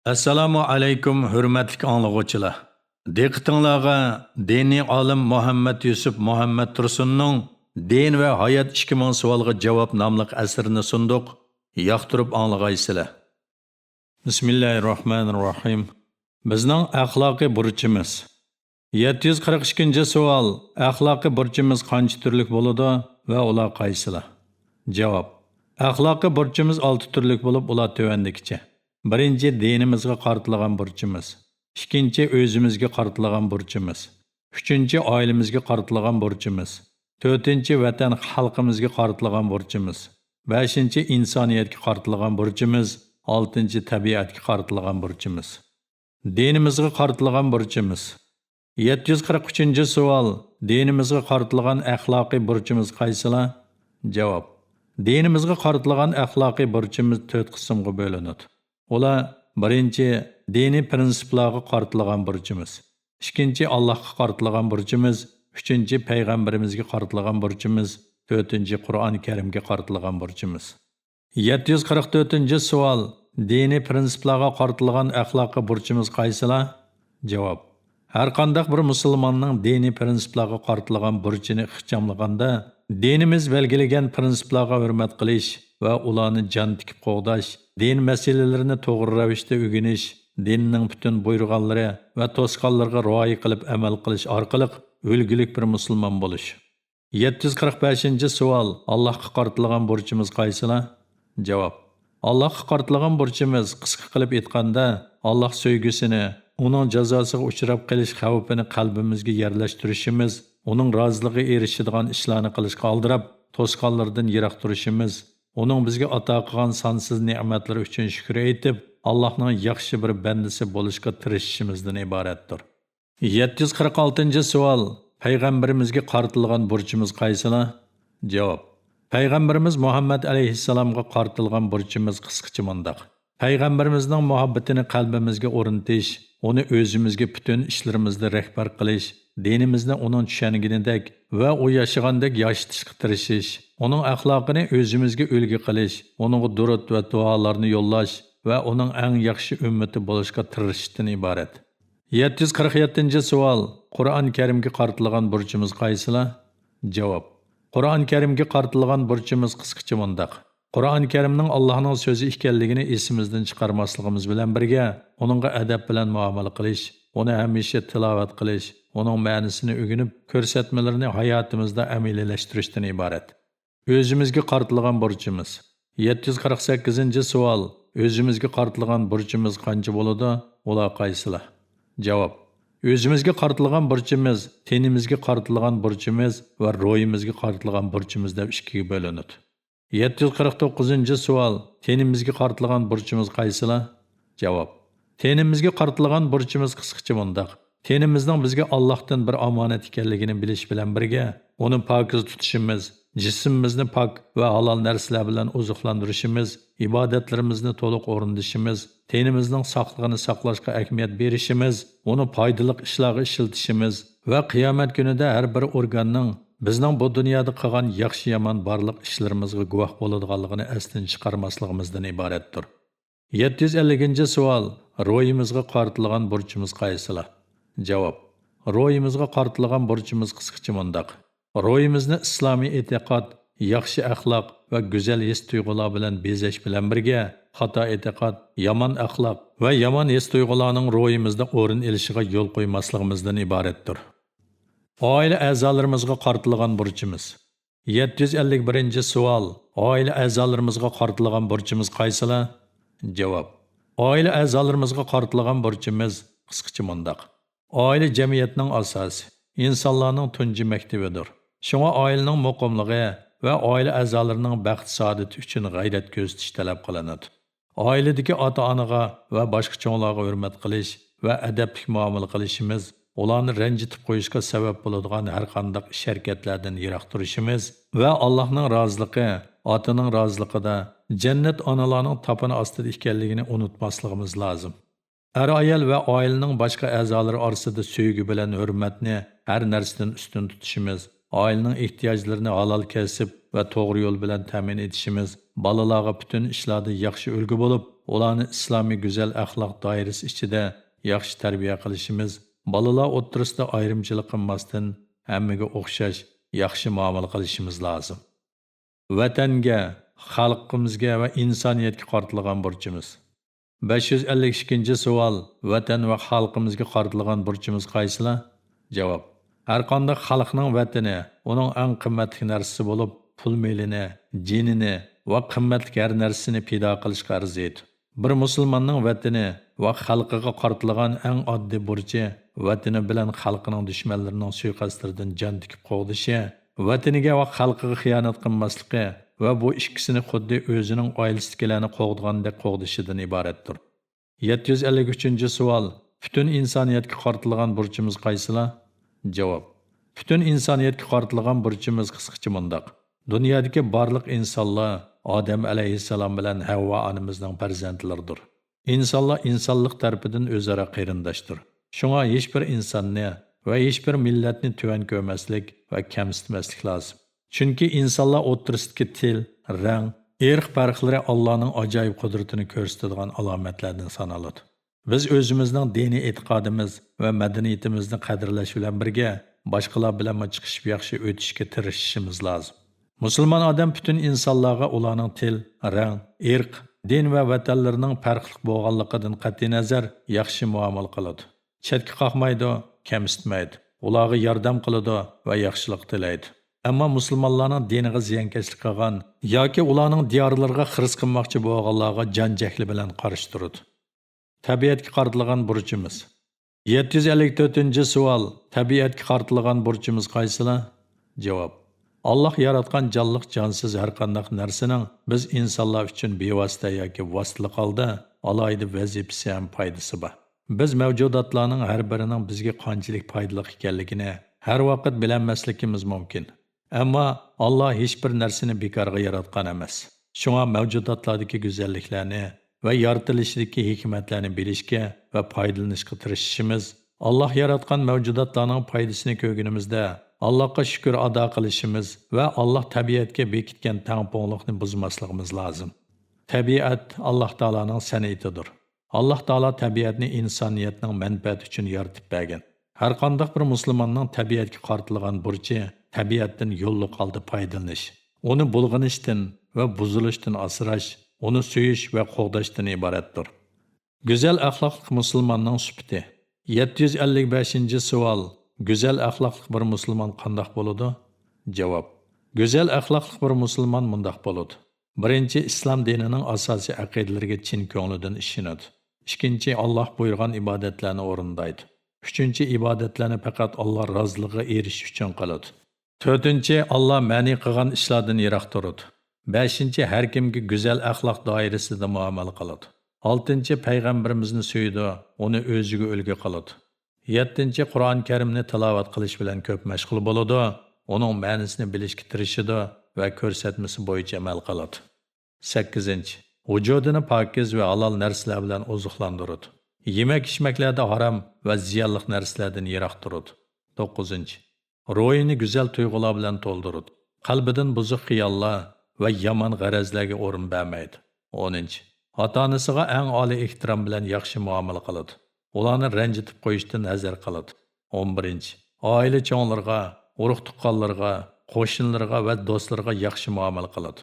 Assalomu alaykum hurmatli anglag'uvchilar. Diqqatingizga diniy olim Muhammad Yusuf Muhammad Tursunning Din va hayot 2000 savolga javob nomli asrini sunduq. Yoqtirib anglag'aysizlar. Bismillahirrohmanirrohim. Bizning axloqiy burchimiz. 742-savol. Axloqiy burchimiz qancha turlik bo'ladi va ular qaysilar? Javob. Axloqiy burchimiz 6 turlik bo'lib, ular tovandikicha. Birinchi dinimizga qartilgan burchimiz. Ikkinchi o'zimizga qartilgan burchimiz. Uchinchi oilamizga qartilgan burchimiz. To'rtinchi vatan xalqimizga qartilgan burchimiz. Beshinchi insoniyatga qartilgan burchimiz. Oltinchi tabiatga qartilgan burchimiz. Dinimizga qartilgan burchimiz. 743-savol. Dinimizga qartilgan axloqiy burchimiz qaysilar? Javob. Dinimizga qartilgan axloqiy burchimiz 4 qismga bo'linadi. Ular birinchi diniy prinsiplarga qartilgan burchimiz, ikkinchi Allohga qartilgan burchimiz, uchinchi payg'ambarimizga qartilgan burchimiz, to'rtinchi Qur'oni Karimga qartilgan burchimiz. 744-savol. Diniy prinsiplarga qartilgan axloqiy burchimiz qaysilar? Javob. Har qanday bir musulmonning diniy prinsiplarga qartilgan burchini ixchamlaganda, dinimiz belgilagan prinsiplarga hurmat qilish va ularni jon tikib qo'g'dash, din masalalarini to'g'ri ravishda o'rganish, dinning butun buyurganlari va to'sqanlarga rioya qilib amal qilish orqali o'lgulik bir musulmon bo'lish. 745-savol. Allohga qartilgan burchimiz qaysilar? Javob. Allohga qartilgan burchimiz qisqa qilib aytganda, Alloh sevgisini, uning jazosiga uchrab qolish xavfini qalbimizga yerlashtirishimiz, uning roziligiga erishadigan ishlarni qilishga oldirab, to'sqanlardan yiroq turishimiz, uning bizga ato qilgan sonsiz ne'matlari uchun shukr aytib, Allohning yaxshi bir bandasi bo'lishga tirishishimizdan iboratdir. 746-savol. Payg'ambarimizga qartilgan burchimiz qaysilar? Javob. Payg'ambarimiz Muhammad alayhissalomga qartilgan burchimiz qisqacha mundaq. Payg'ambarimizning muhabbatini qalbimizga o'rnatish, uni o'zimizga butun ishlarimizda rahbar qilish, dinimizni uning tushunganidek va u yashagandek yashitishga tirishish, uning axloqini o'zimizga ulgu qilish, uningga durud va duolarni yo'llash va uning eng yaxshi ummati bo'lishga tirishishdan iborat. 747-savol. Qur'oni Karimga qartilgan burchimiz qaysilar? Javob. Qur'oni Karimga qartilgan burchimiz qisqacha mundaq. Qur'oni Karimning Allohning so'zi ekanligini esimizdan chiqarmasligimiz bilan birga, uningga adab bilan muomala qilish, uni hamisha tilovat qilish, uning ma'nosini o'rganib, ko'rsatmalarini hayotimizda amaliylashtirishdan iborat. O'zimizga qartilgan burchimiz. 748-savol. O'zimizga qartilgan burchimiz qancha bo'ladi? Ular qaysilar? Javob. O'zimizga qartilgan burchimiz, tenimizga qartilgan burchimiz va ruhimizga qartilgan burchimiz deb ikkiga bo'linadi. 749-savol. Tenimizga qartilgan burchimiz qaysilar? Javob. Tenimizga qartilgan burchimiz qisqacha mundaq. Tenimizning bizga Allohdan bir omonat ekanligini bilish bilan birga, uni pokiz tutishimiz, jismimizni pok va halol narsalar bilan oziqlantirishimiz, ibodatlarimizni to'liq o'rnatishimiz, tenimizning sog'lig'ini saqlashga ahamiyat berishimiz, uni foydali ishlarga ishlatishimiz va qiyomat kunida har bir organning bizning bu dunyoda qilgan yaxshi-yomon barliq ishlarimizga guvoh bo'ladiganligini asdan chiqarmasligimizdan iboratdir. 750-savol. Ruhimizga qartilgan burchimiz qaysilar? Javob. Ruhimizga qartilgan burchimiz qisqacha mundaq. Ruhimizni islomiy e'tiqod, yaxshi axloq va go'zal his-tuyg'ular bilan bezash bilan birga, xato e'tiqod, yomon axloq va yomon his-tuyg'ularning ruhimizda o'rin olishiga yo'l qo'ymasligimizdan iboratdir. Oila a'zolarimizga qartilgan burchimiz. 751-savol. Oila a'zolarimizga qartilgan burchimiz qaysilar? Javob. Oila a'zolarimizga qartilgan burchimiz qisqacha mundaq. Oila jamiyatning asosi, insonlarning tunji maktabidir. Shunga oilaning muqimligi va oila a'zolarining baxt saodati uchun g'ayrat ko'rsatish talab qilinadi. Oiladagi ota-onaga va boshqa cho'nglarga hurmat qilish va adabli muomala qilishimiz, ularni ranjitib qo'yishga sabab bo'ladigan har qanday ish-harakatlardan yiroq turishimiz va Allohning roziligi, otaning roziligida jannat onalarning tapini ostida ekanligini unutmasligimiz lozim. Er-ayol va oilaning boshqa a'zolari orasida sevgi bilan hurmatni har narsadan ustun tutishimiz, oilaning ehtiyojlarini halol kasb va to'g'ri yo'l bilan ta'min etishimiz, balalarga butun ishlarda yaxshi ulgu bo'lib, ularni islomiy go'zal axloq doirasi ichida yaxshi tarbiya qilishimiz, bolalar o'ttirisida ayrimchilik qilmasdan hammaga o'xshash yaxshi muomala qilishimiz lozim. Vatanga, xalqimizga va insoniyatga qartilgan burchimiz. 552 savol. Vatan va xalqimizga qartilgan burchimiz qaysilar? Javob. Har qanday xalqning vatani uning eng qimmatli narsasi bo'lib, pul melini, jinini va qimmatli har narsasini pido qilishga arziydi. Bir musulmonning vatani va xalqiga qartilgan eng oddiy burchi vatani bilan xalqining dushmanlarining suiqastlaridan jon tikib qo'g'dishi, vataniga va xalqiga xiyonat qilmasligi va bu ikkisini xuddi o'zining oilasidagilarni qo'g'dagandek qo'g'dishidan iboratdir. 753-savol. Butun insoniyatga qartilgan burchimiz qaysilar? Javob. Butun insoniyatga qartilgan burchimiz qisqacha mundaq. Dunyodagi barliq insonlar Odam alayhissalom bilan Havva onamizning farzandlaridir. İnsanlar insonlik tarafidan o'zaro qarindoshdir. Shunga hech bir insonni va hech bir millatni tuvan ko'rmaslik va kamsitmaslik lozim. Chunki insonlar o'ttirisidagi til, rang, irq farqlari Allohning ajoyib qudratini ko'rsatadigan alomatlardan sanaladi. Biz o'zimizning diniy e'tiqodimiz va madaniyatimizni qadrlash bilan birga boshqalar bilan chiqishib yaxshi o'tishga tirishishimiz lozim. Musulmon odam butun insonlarga ularning til, rang, irq, din va vatanlarining farqli bo'lganligidan qat'iy nazar yaxshi muomala qiladi. Chetga qoqmaydi, kamsitmaydi. Ularga yordam qiladi va yaxshilik tilaydi. Ammo musulmonlarning diniga ziyonkashlik qilgan yoki ularning diyorlariga xiris qilmoqchi bo'lganlarga janjakli bilan qarshi turadi. Tabiatga qartilgan burchimiz. 754-savol. Tabiatga qartilgan burchimiz qaysilar? Javob. Allah yaratgan canlıq cansız har qandaq narsaning biz insonlar uchun bevosita yoki vositali holda alohida vazifasi ham foydasi bor. Biz mavjudotlarning har birining bizga qanchalik foydali ekanligini har vaqt bilmasligimiz mumkin. Ammo Alloh hech bir narsani bekorga yaratgan emas. Shunga mavjudotlardagi go'zalliklarni va yaratilishidagi hikmatlarni bilishga va foydalanishga tirishishimiz, Alloh yaratgan mavjudotlarning foydasini ko'rganimizda Allohga shukr ado qilishimiz va Alloh tabiatga bekitgan tangpongliqni buzmasligimiz lozim. Tabiat Alloh taolaning san'atidir. Alloh taolo tabiatni insoniyatning manfaati uchun yaratib bergan. Har qanday bir musulmonning tabiatga qartilgan burchi tabiatdan yo'lliq holda foydalanish, uni bulg'anishdan va buzilishdan asrash, uni suyish va qo'g'dashdan iboratdir. Go'zal axloqli musulmonning sifati. 755-savol. Güzel axloqli bir musulmon qandoq bo'ladi? Javob. Go'zal axloqli bir musulmon mundaq bo'ladi. Birinchi, islom dinining asosiy aqidalariga chin ko'nglidan ishonadi. Ikkinchi, Alloh buyurgan ibodatlarni o'rindaydi. Uchinchi, ibodatlarni faqat Alloh roziligiga erishish uchun qiladi. To'rtinchi, Alloh ma'ni qilgan ishlardan yiroq turadi. Beshinchi, har kimga go'zal axloq doirasida muomala qiladi. Oltinchi, payg'ambarimizni suydi, uni o'ziga ulgu qiladi. 7. Qur'on Karimni tilovat qilish bilan ko'p mashg'ul bo'ladi, uning ma'nosini bilishga tirishadi va ko'rsatmasi bo'yicha amal qiladi. 8. Vujudini pokiz va halol narsalar bilan oziqlantiradi. Yemak-ichmaklarda harom va ziyonli narsalardan yiroq turadi. 9. Ruhini go'zal tuyg'ular bilan to'ldiradi. Qalbidan buzuq xiyollar va yomon g'arazlarga o'rin bermaydi. 10. Ota-onasiga eng oliy ehtirom bilan yaxshi muomala qiladi. Ularni ranjitib qo'yishdan nazar qiladi. 11. Oila cho'nglarga, urug' tuqqanlarga, qo'shnilarga va do'stlarga yaxshi muomala qiladi.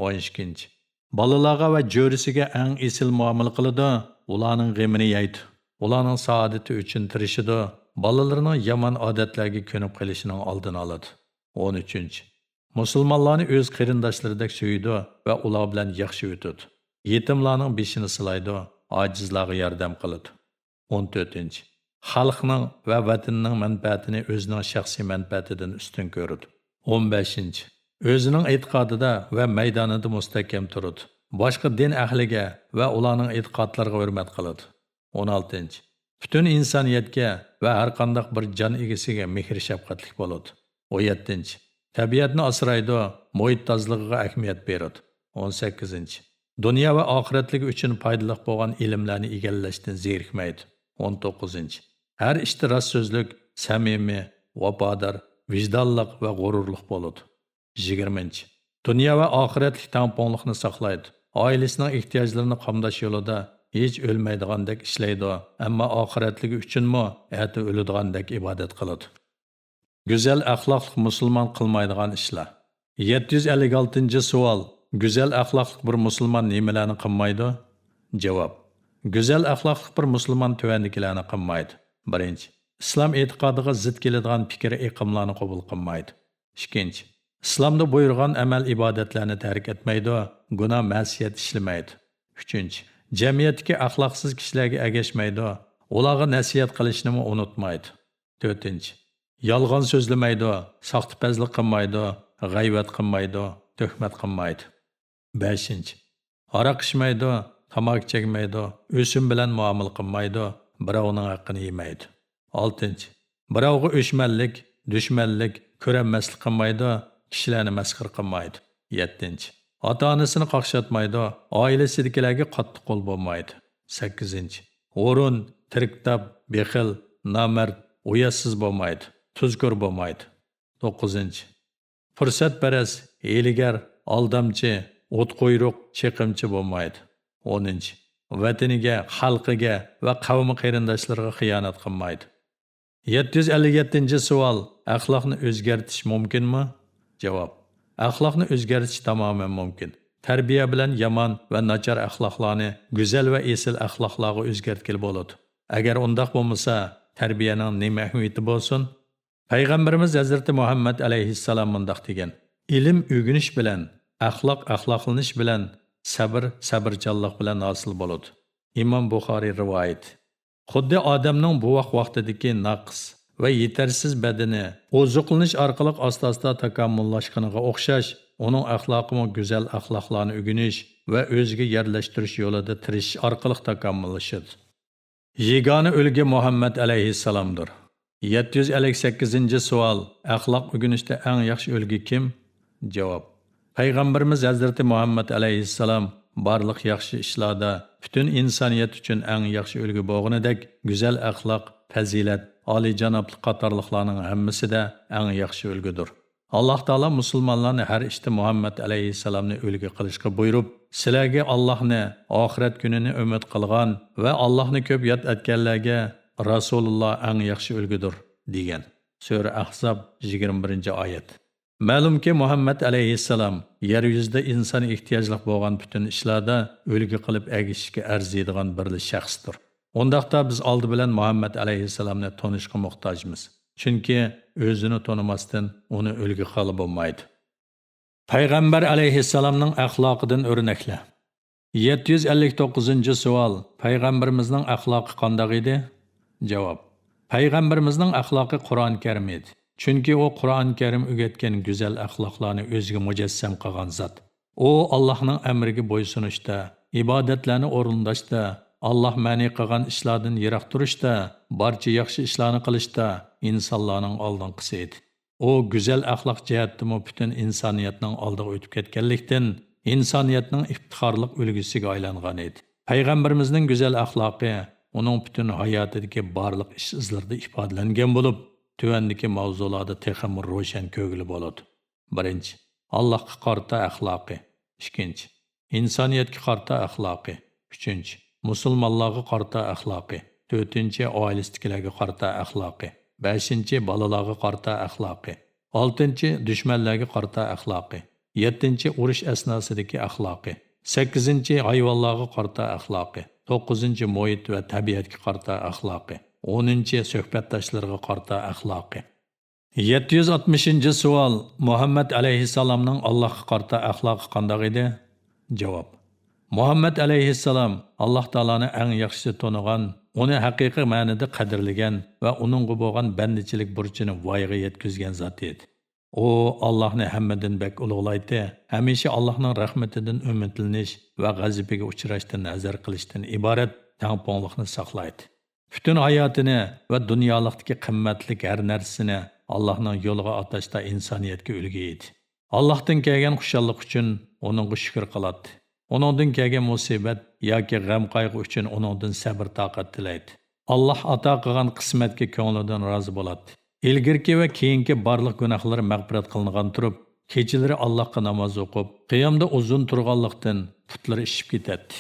12. Bolalarga va jo'risiga eng esil muomala qiladi, ularning g'amini yeydi. Ularning saodati uchun tirishadi, bolalarining yomon odatlarga ko'nib qolishining oldini oladi. 13. Musulmonlarni o'z qarindoshlaridek suydi va ular bilan yaxshi o'tadi. Yetimlarning beshini silaydi, ojizlarga yordam qiladi. 14. Xalqning va vatanning manfaatini o'zining shaxsiy manfaatidan ustun ko'radi. 15. O'zining e'tiqodida va maydonida mustahkam turadi. Boshqa din ahliga va ularning e'tiqodlariga hurmat qiladi. 16. Butun insoniyatga va har qanday bir jon egasiga mehr shafqatli bo'ladi. 17. Tabiatni asraydi, muhit tozaligiga ahamiyat beradi. 18. Dunyo va oxiratlik uchun foydali bo'lgan ilmlarni egallashdan zerikmaydi. 19. Har ishda rost so'zlik, samimiy, vafodor, vijdonliq va g'ururliq bo'ladi. 20. Dunyo va oxiratlik tamponliqni saqlaydi. oilasining ehtiyojlarini qamdash yo'lida hech o'lmaydigandek ishlaydi, ammo oxiratligi uchunmi ati o'ladigandek ibodat qiladi. Go'zal axloqli musulmon qilmaydigan ishlar. 756-savol. Go'zal axloqli bir musulmon nimalarni qilmaydi? Javob. Go'zal axloqli bir musulmon tuvandikilarni qilmaydi. 1. Islom e'tiqodiga zid keladigan fikr iqimlarni qabul qilmaydi. 2. Islomda buyurgan amal ibodatlarni tark etmaydi, gunoh ma'siyat ishlamaydi. 3. Jamiyatdagi axloqsiz kishilarga agashmaydi, ularga nasihat qilishni unutmaydi. 4. Yolg'on so'zlamaydi, soxtapazlik qilmaydi, g'aybat qilmaydi, tuhmat qilmaydi. 5. Aroq ichmaydi, tamok chekmaydi, o'sim bilan muomala qilmaydi, birovning haqqini yemaydi. 6. Birovga o'shmanlik, dushmanlik, ko'ranmaslik qilmaydi, kishilarni masxir qilmaydi. 7. Ota-onasini qaqshatmaydi, oilasidagilarga qattiq qo'l bo'lmaydi. 8. O'rin, tiriktab, bexil, nomard, uyatsiz bo'lmaydi, tuzkur bo'lmaydi. 9. Fursatparast, hiylagar, aldamchi, o't qo'yruq, chiqimchi bo'lmaydi. 10. Vataniga, xalqiga va qavmi qarindoshlariga xiyonat qilmaydi. 757-savol. Axloqni o'zgartirish mumkinmi? Javob. Axloqni o'zgartirish tamoman mumkin. Tarbiya bilan yomon va nachar axloqlarni go'zal va esil axloqlarga o'zgartirib bo'ladi. Agar undoq bo'lmasa, tarbiyaning nima ahamiyati bo'lsin? Payg'ambarimiz Hazrati Muhammad alayhissalom mundaq degan: ilm o'rganish bilan, axloq axloqlanish bilan, sabr sabrchanlik bilan hosil bo'ladi. Imom Buxoriy rivoyat. Xuddi odamning bu vaqtidagi naqs va yetarsiz badani ozuqlanish orqali asta-asta takomillashganiga o'xshash, uning axloqi go'zal axloqlarni o'rganish va o'ziga yerlashtirish yo'lida tirishish orqali takomillashadi. Yegona ulgi Muhammad alayhissalomdir. 758-savol. Axloq o'rganishda eng yaxshi ulgi kim? Javob. Payg'ambarimiz Hazrati Muhammad alayhissalom barliq yaxshi ishlarda butun insoniyat uchun eng yaxshi ulgi bo'lganidek, go'zal axloq, fazilat, oliyjanoblik qatorliqlarning hammasida eng yaxshi ulgudir. Alloh taolo musulmonlarni har ishda Muhammad alayhissalomni ulgu qilishga buyurib, sizlarga Allohni, oxirat kunini umid qilgan va Allohni ko'p yod etganlarga Rasululloh eng yaxshi ulgudir degan. Sura Ahzob 21-oyat. Ma'lumki Muhammad alayhissalom yer yuzida inson ehtiyojli bo'lgan butun ishlarda ulgu qilib agishishga arziydigan bir shaxsdir. Ondaqda biz oldi bilan Muhammad alayhissalomni tanishga muhtojmiz. Chunki o'zini tanimasdan uni ulgu qilib bo'lmaydi. Payg'ambar alayhissalomning axloqidan o'rnaklar. 759-savol. Payg'ambarimizning axloqi qanday edi? Javob. Payg'ambarimizning axloqi Qur'on Karim edi. Chunki u Qur'on Karim o'rgatgan go'zal axloqlarni o'ziga mujassam qilgan zot. U Allohning amriga bo'ysunishda, ibodatlarni o'rindashda, Alloh ma'ni qilgan ishlardan yiroq turishda, barcha yaxshi ishlarni qilishda insonlarning oldinqisi edi. U go'zal axloq jihatdan butun insoniyatning oldiga o'tib ketganlikdan insoniyatning iftixorlik ulgusiga aylangan edi. Payg'ambarimizning go'zal axloqi uning butun hayotidagi barliq ish izlarida ifodalangan bo'lib, tuvandagi mavzularda texamur ro'shan ko'gili bo'ladi. 1. Allohga qarta axloqi. 2. Insoniyatga qarta axloqi. 3. Musulmonlarga qarta axloqi. 4. Oilasidagilarga qarta axloqi. 5. Balalarga qarta axloqi. 6. Dushmanlarga qarta axloqi. 7. Urush asnosidagi axloqi. 8. Hayvonlarga qarta axloqi. 9. Muhit va tabiatga qarta axloqi. 10. Suhbatdoshlarga qarta axloqi. 760-savol. Muhammad alayhissalomning Allohga qarta axloqi qanday edi? Javob. Muhammad alayhissalom Alloh taoloni eng yaxshi tonigan, uni haqiqiy ma'noda qadrlagan va uningga bo'lgan bandichilik burchini voyaga yetkazgan zot edi. U Allohni hammadan bak ulug'laydi, hamisha Allohning rahmatidan umidlanish va g'azabiga uchrashdan nazar qilishdan iborat tangpongliqni saqlaydi. Bütün hayotini va dunyolikdagi qimmatli har narsasini Allohning yo'liga atashda insoniyatga ulgu edi. Allohdan kelgan xushallik uchun uningga shukr qiladi. Uningdan kelgan musibat yoki g'am qayg'u uchun uningdan sabr toqat tilaydi. Alloh ato qilgan qismatga ko'nglidan rozi bo'ladi. Ilgirki va keyingi barliq gunohlari mag'firat qilingan turib, kechalari Allohga namoz o'qib, qiyomda uzun turganlikdan putlari ishib ketadi.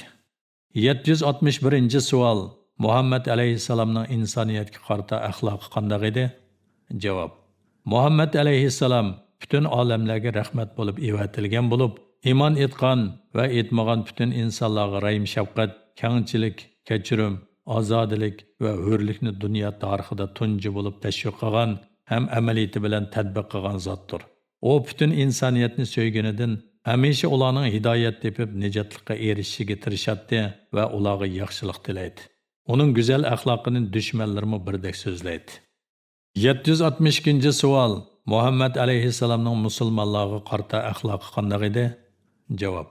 761-savol. Muhammad alayhissalomning insoniyatga qarata axloqi qanday edi? Javob. Muhammad alayhissalom butun olamlarga rahmat bo'lib evatilgan bo'lib, iymon etgan va etmagan butun insonlarga rahim shafqat, kengchilik, kechirim, ozodlik va hurlikni dunyo tarixida tunji bo'lib tashviq qilgan ham amaliyati bilan tatbiq qilgan zotdir. U butun insoniyatni so'yganidan hamisha ularning hidoyat tepib nijotlikqa erishishiga tirishadi va ularga yaxshilik tilaydi. Uning go'zal axloqini dushmanlarmi birdek so'zlaydi. 762-savol. Muhammad alayhissalomning musulmonlarga qarata axloqi qanday edi? Javob.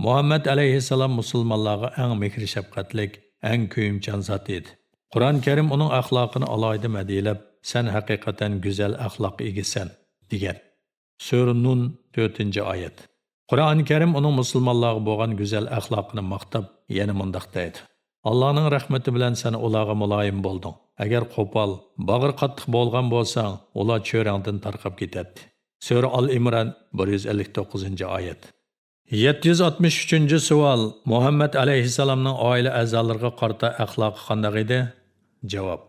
Muhammad alayhissalom musulmonlarga eng mehr shafqatlik, eng ko'yimchan zot edi. Qur'on Karim uning axloqini alohida madilab, "Sen haqiqatan go'zal axloq egisan" degan. Sura Nun 4-oyat. Qur'on Karim uning musulmonlarga bo'lgan go'zal axloqini maqtab, yana mundaq deydi: Allohning rahmati bilan sen ularga muloyim bo'lding. Agar qo'pol, bag'ir qattiq bo'lgan bo'lsang, ular cho'rangdan tarqab ketadi. Sura Al-Imron 159-oyat. 763-savol. Muhammad alayhissalomning oila a'zolariga qarata axloqi qanday edi? Javob.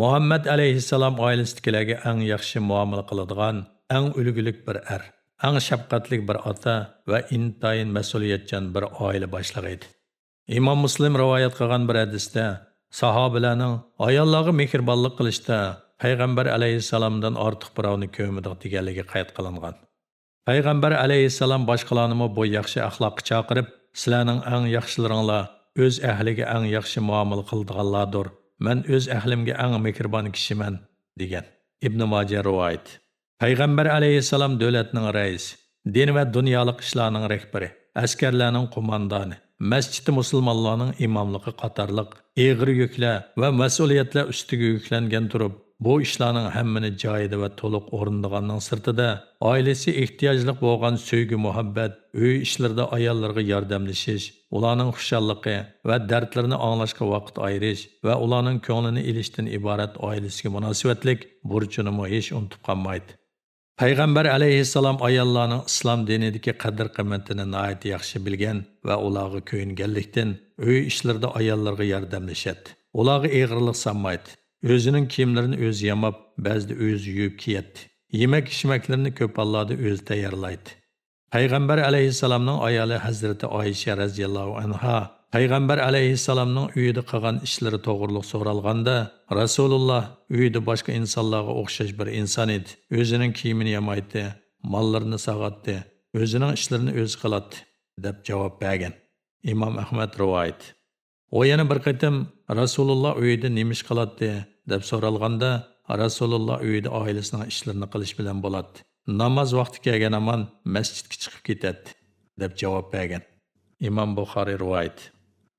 Muhammad alayhissalom oilasidagilarga eng yaxshi muomala qiladigan, eng ulgulik bir er, eng shafqatli bir ota va intayin mas'uliyatchan bir oila boshlig'i edi. Imom Muslim rivoyat qilgan bir hadisda sahobalarning ayollarga mehribonlik qilishda payg'ambar alayhissalomdan ortiq birovni ko'rmadik deganligi qayd qilingan. Payg'ambar alayhissalom boshqalarni bu yaxshi axloqqa chaqirib, sizlarning eng yaxshilaringlar o'z ahliga eng yaxshi muomala qiladiganlardir. Men o'z ahlimga eng mehribon kishiman degan. Ibn Majah rivoyat. Payg'ambar alayhissalom davlatning raisi, din va dunyolik ishlarning rahbari, askarlarning qo'mondoni, masjid musulmonlarning imomligi qatorliq eg'ir yuklar va mas'uliyatlar ustiga yuklangan turib, bu ishlarning hammani joyida va to'liq o'rindiganning sirtida oilasi ehtiyojli bo'lgan sevgi, muhabbat, uy ishlarida ayollarga yordamlashish, ularning xushalliqi va dardlarini anglashga vaqt ayirish va ularning ko'nglini ilishdan iborat oilasiga munosabatlik burchini hech unutib qolmaydi. Payg'ambar alayhissalom ayollarning islom dinidagi qadr-qimmatini nihoyat yaxshi bilgan va ularga ko'yinganlikdan uy ishlarida ayollarga yordamlashadi. Ularga eg'irlik sanmaydi. O'zining kiyimlarini o'zi yamab, ba'zida o'zi yuvib kiyadi. Yemak-ichmaklarini ko'p hollarda o'zi tayyorlaydi. Payg'ambar alayhissalomning ayoli Hazrati Oysha radhiyallohu anha Payg'ambar alayhissalomning uyida qilgan ishlari to'g'riliq so'ralganda, Rasululloh uyida boshqa insonlarga o'xshash bir inson edi. O'zining kiyimini yamaydi, mollarini sog'atdi, o'zining ishlarini o'zi qiladi deb javob bergan. Imom Ahmad rivoyat. O yana bir qatim Rasululloh uyida nima ish qiladi deb so'ralganda, Rasululloh uyida oilasining ishlarini qilish bilan bo'ladi. Namoz vaqti kelgan amon masjidga chiqib ketadi deb javob bergan. Imom Buxoriy rivoyat.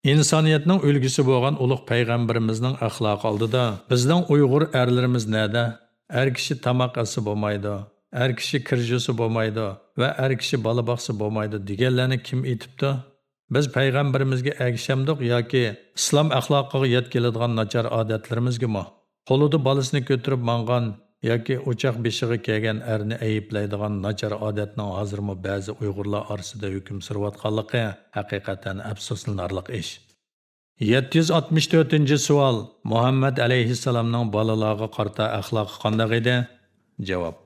İnsoniyatning ulgusi bo'lgan ulug' payg'ambarimizning axloqi oldida bizning Uyg'ur erlarimiz nada? Er kishi tamoq yesa bo'lmaydi, er kishi kirjusi bo'lmaydi va er kishi bola boqsa bo'lmaydi deganlarni kim aytibdi? Biz payg'ambarimizga agishamdiq yoki islom axloqiga yetkazadigan nachar odatlarimizgami? Qo'lida bolasini ko'tarib mangan yoki o'choq beshiga kelgan erni ayiblaydigan nachar odatning hozirmi ba'zi Uyg'urlar orasida hukm surayotganligi haqiqatan afsuslanarli ish. 764-savol. Muhammad alayhissalomning bolalarga qarata axloqi qanday edi? Javob.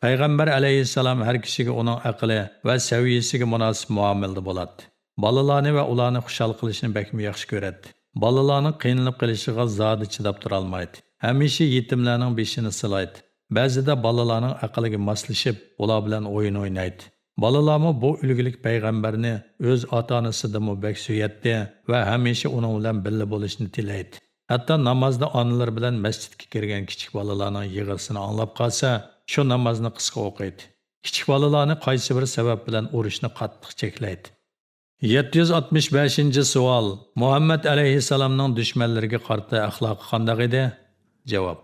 Payg'ambar alayhissalom har kishiga uning aqli va saviyasiga munosib muomalada bo'ladi. Bolalarni va ularni xushal qilishni bakmi yaxshi ko'radi. Bolalarning qiynalib qolishiga zodi chidab tura olmaydi. Hamisha yetimlarning beshini silaydi. Ba'zida bolalarning aqliga moslashib, ular bilan o'yin o'ynaydi. Bolalarmi bu ulgulik payg'ambarni o'z ota-onasidan bak suyatdi va hamisha uning bilan birga bo'lishni tilaydi. Hatto namozda onalar bilan masjidga kirgan kichik bolalarning yig'isini anglab qolsa, shu namozni qisqa o'qiydi. Kichik bolalarni qaysi bir sabab bilan urishni qattiq cheklaydi. 765-savol. Muhammad alayhissalomning dushmanlariga qarata axloqi qanday edi? Javob.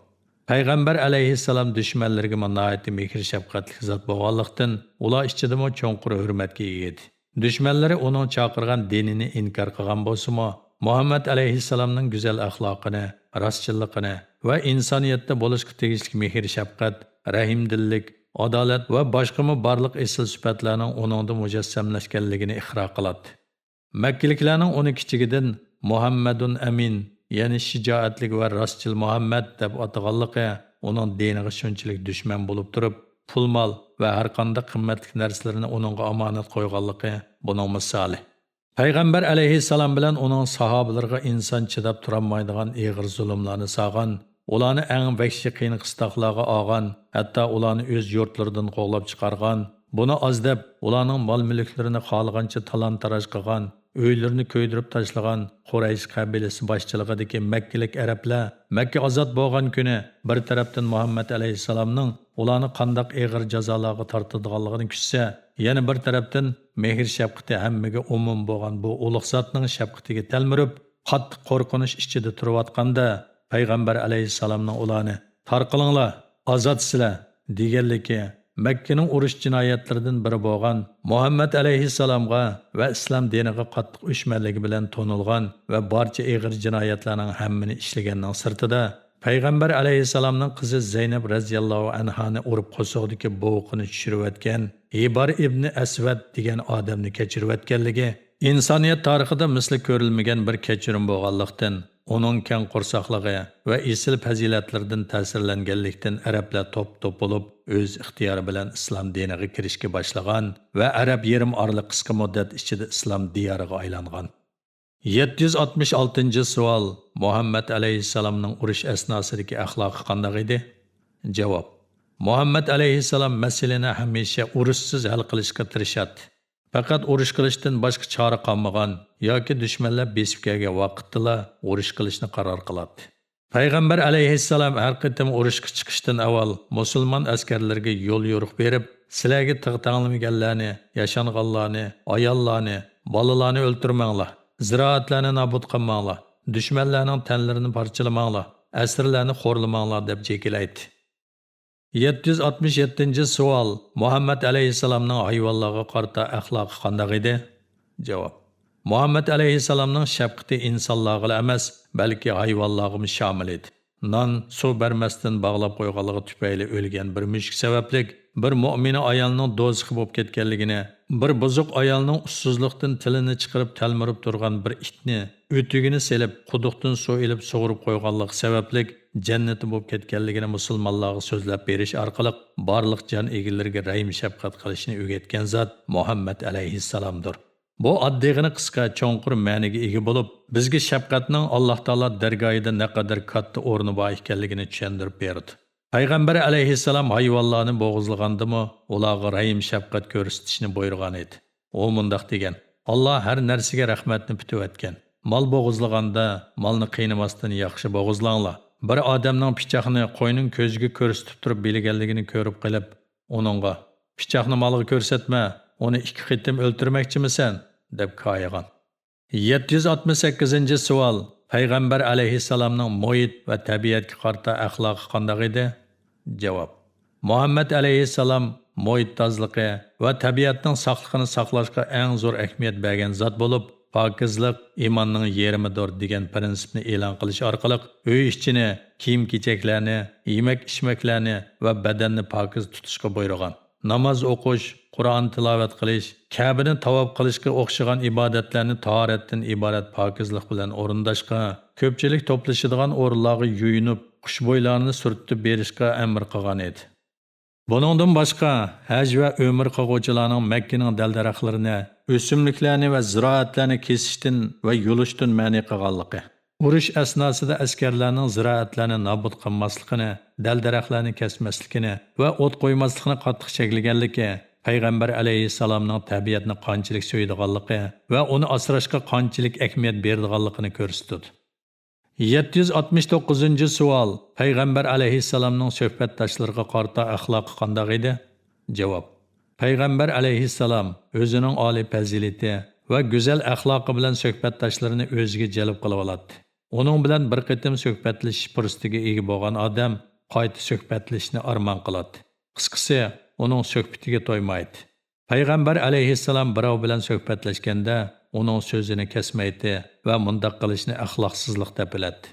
Payg'ambar alayhissalom dushmanlariga nihoyat mehr shafqatli zot bo'lganlikdan ular ichida cho'nqur hurmatga ega edi. Dushmanlari uning chaqirgan dinini inkor qilgan bo'lsa-mu, Muhammad alayhissalomning go'zal axloqini, rostchiligini va insoniyatda bo'lishga tegishli mehr shafqat, rahimdillik adolat va boshqami barliq esil sifatlarning uningda mujassamlashganligini iqror qiladi. Makkaliklarning uni kichigidan Muhammadun Amin, ya'ni shijoatlik va rostchil Muhammad deb ataganligi uning diniga shunchalik dushman bo'lib turib, pul mol va har qanday qimmatli narsalarni uningga omonat qo'yganligi buning misoli. Payg'ambar alayhissalom bilan uning sahobalariga inson chidab turolmaydigan ig'ir zulmlarni sog'an, ularni eng vahshiy qiyin qistoqlarga olgan, hatto ularni o'z yurtlaridan qo'g'lab chiqargan, buni oz deb ularning mol-mulklarini xohlagancha talon-taroj qilgan, uylarini ko'ydirib tashlagan Quraysh qabilasi boshchiligidagi Makkalik arablar Makka ozod bo'lgan kuni bir tarafdan Muhammad alayhissalomning ularni qandoq ig'ir jazolarga tortadiganligini kutsa, yana bir tarafdan mehr shafqati hammaga umum bo'lgan bu ulug' zotning shafqatiga talmirib, qattiq qo'rqinish ichida turayotganda Payg'ambar alayhissalomning ularni tarqilinglar, ozodsizlar deganligi Makkaning urush jinoyatlaridan biri bo'lgan Muhammad alayhissalomga va islom diniga qattiq o'shmanligi bilan to'nilgan va barcha ig'ir jinoyatlarning hammini ishlaganning sirtida Payg'ambar alayhissalomning qizi Zaynab radhiyallohu anhani urib qo'sog'dagi bo'g'ini tushirayotgan Ibar ibn Asvad degan odamni kechirayotganligi insoniyat tarixida misli ko'rilmagan bir kechirim bo'lganlikdan uning keng qo'rsoqligi va esil fazilatlaridan ta'sirlanganlikdan arablar to'p-to'p bo'lib o'z ixtiyori bilan islom diniga kirishga boshlagan va arab yerim orli qisqa muddat ichida islom diyoriga aylangan. 766-savol. Muhammad alayhissalomning urush asnosidagi axloqi qanday edi? Javob. Muhammad alayhissalom masalani hamisha urushsiz hal qilishga tirishadi. Faqat urush qilishdan boshqa chora qolmagan yoki dushmanlar besib kelgan vaqtda urush qilishni qaror qiladi. Payg'ambar alayhissalom har qitim urushga chiqishdan avval musulmon askarlarga yo'l yo'riq berib, sizlarga tig'tanglamaganlarni, yashanganlarni, ayollarni, bolalarni o'ltirmanglar, ziroatlarni nobud qilmanglar, dushmanlarning tanlarini parchalamanglar, asirlarni xo'rlamanglar deb jekilaydi. 767-savol. Muhammad alayhissalomning hayvonlarga qarata axloqi qanday edi? Javob. Muhammad alayhissalomning shafqati insonlarga emas, balki hayvonlarga shamil edi. Non, suv bermasdan bog'lab qo'yganligi tufayli o'lgan bir mushuk sababli bir mu'mina ayolning do'zaxi bo'lib ketganligini, bir buzuq ayolning ussizlikdan tilini chiqarib talmirib turgan bir itni o'tigini selib, quduqdan suv ilib sug'urib qo'yganligi sababli jannati bo'lib ketganligini musulmonlarga so'zlab berish orqali barliq jon egalariga rahm shafqat qilishni o'rgatgan zot Muhammad alayhissalomdir. Bu oddiygina qisqa cho'nqur ma'niga ega bo'lib, bizga shafqatning Alloh taolo dargohida naqadar katta o'rni bor ekanligini tushuntirib berdi. Payg'ambar alayhissalom hayvonlarni bo'g'izlagandimi, ularga rahm shafqat ko'rsatishni buyurgan edi. U mundaq degan: Alloh har narsaga rahmatni bitayotgan. Mol bo'g'izlaganda molni qiynamasdan yaxshi bo'g'izlanglar. Bir odamning pichoqni qo'yning ko'ziga ko'rsatib turib bilganligini ko'rib qilib, uningga pichoqni molga ko'rsatma, uni 2 qitim o'ltirmoqchimisan deb qo'ygan. 768-savol. Payg'ambar alayhissalomning muhit va tabiatga qarata axloqi qanday edi? Javob. Muhammad alayhissalom muhit tozaligi va tabiatning saqligini saqlashga eng zo'r ahamiyat bergan zot bo'lib, pokizlik iymonning yerimidir degan prinsipni e'lon qilish orqali uy ishchini, kiyim-kechaklarni, yemak-ichmaklarni va badanni pokiz tutishga buyurgan. Namoz o'qish, Qur'on tilovat qilish, Ka'bani tavob qilishga o'xshagan ibodatlarni tahoratdan iborat pokizlik bilan o'rindashga, ko'pchilik to'plashadigan o'rinlarga yuyinib, xushbo'ylarni surtib berishga amr qilgan edi. Buningdan boshqa haj va umr qiluvchilarning Makkaning dal-daraxtlarini, o'simliklarni va ziroatlarni kesishdan va yulishdan ma'ni qilganligi. Urush asnosida askarlarning ziroatlarni nobud qilmasligini, dal-daraxtlarni kesmasligini va o't qo'ymasligini qattiq cheklaganligi, Payg'ambar alayhissalomning tabiatni qanchalik so'ydiganligi va uni asrashga qanchalik ahamiyat berdiganligini ko'rsatdi. 769-savol. Payg'ambar alayhissalomning suhbatdoshlariga qarata axloqi qanday edi? Javob. Payg'ambar alayhissalom o'zining oliy fazilati va go'zal axloqi bilan suhbatdoshlarini o'ziga jalb qilib oladi. Uning bilan bir qitim suhbatlashish fursatiga ega bo'lgan odam qayta suhbatlashishni armon qiladi. Qisqasi, uning suhbatiga to'ymaydi. Payg'ambar alayhissalom birov bilan suhbatlashganda uning so'zini kesmaydi va mundaq qilishni axloqsizlik deb biladi.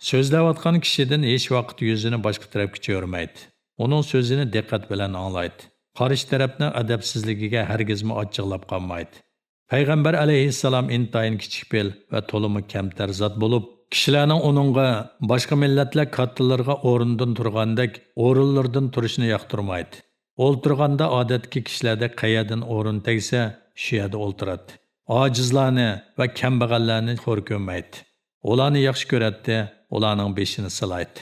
So'zlayotgan kishidan hech vaqt yuzini boshqa tarafga cho'rmaydi. Uning so'zini diqqat bilan anglaydi. Qarshi tarafning adabsizligiga hargizmi ochiqlab qolmaydi. Payg'ambar alayhissalom intayin kichik fel va to'limi kamtar zot bo'lib, kishilarning uningga boshqa millatlar kattalarga o'rindan turgandek o'rinlardan turishni yoqtirmaydi. O'ltirganda odatki kishilarda qayerdan o'rin tegsa, shu yerda o'ltiradi. Ojizlarni va kambag'allarni xo'r ko'rmaydi. Ularni yaxshi ko'radi, ularning beshini silaydi.